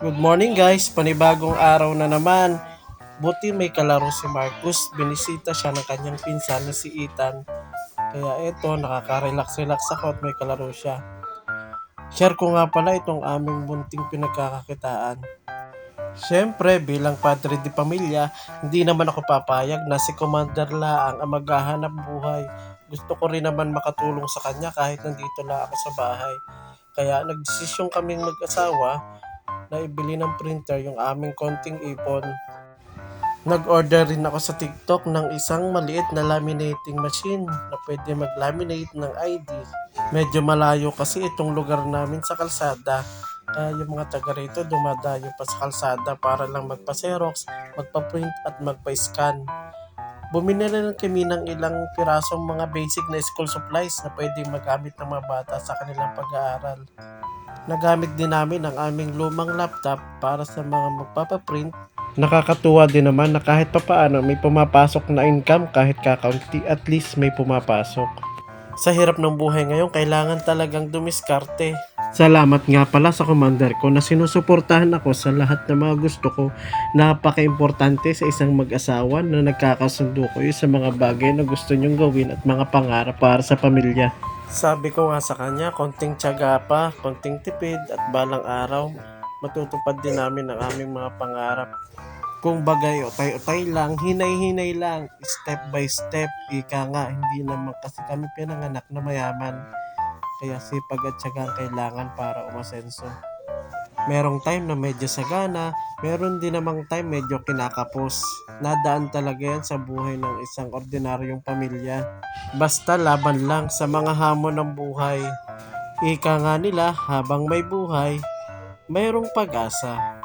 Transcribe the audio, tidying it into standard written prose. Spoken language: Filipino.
Good morning guys, panibagong araw na naman. Buti may kalaro si Marcus, binisita siya ng kanyang pinsan na si Ethan. Kaya eto, nakaka-relax-relax ako at may kalaro siya. Share ko nga pala itong aming bunting pinagkakakitaan. Siyempre, bilang padre di pamilya, hindi naman ako papayag na si Commander Laang ang maghahanap buhay. Gusto ko rin naman makatulong sa kanya kahit nandito lang ako sa bahay. Kaya nagdesisyon kaming mag-asawa na ibili ng printer yung aming konting ipon. Nag-order rin ako sa TikTok ng isang maliit na laminating machine na pwede mag-laminate ng ID. Medyo malayo kasi itong lugar namin sa kalsada. Kaya yung mga taga rito dumadayo pa sa kalsada para lang magpa-xerox, magpa-print at magpa-scan. Bumili rin kami ng ilang pirasong mga basic na school supplies na pwedeng magamit ng mga bata sa kanilang pag-aaral. Nagamit din namin ang aming lumang laptop para sa mga magpapaprint. Nakakatuwa din naman na kahit papaano may pumapasok na income kahit kakaunti, at least may pumapasok. Sa hirap ng buhay ngayon, kailangan talagang dumiskarte. Salamat nga pala sa commander ko na sinusuportahan ako sa lahat ng mga gusto ko. Napaka-importante sa isang mag-asawa na nagkakasundo kayo sa mga bagay na gusto nyong gawin at mga pangarap para sa pamilya. Sabi ko nga sa kanya, konting tiyaga pa, konting tipid at balang araw, matutupad din namin ang aming mga pangarap. Kung bagay utay-utay lang, hinay-hinay lang, step by step, ika nga, hindi naman kasi kami pinanganak na mayaman. Kaya sipag at tiyaga ang kailangan para umasenso. Merong time na medyo sagana, meron din namang time medyo kinakapos. Nadaan talaga yan sa buhay ng isang ordinaryong pamilya. Basta laban lang sa mga hamon ng buhay. Ika nga nila, habang may buhay, mayroong pag-asa.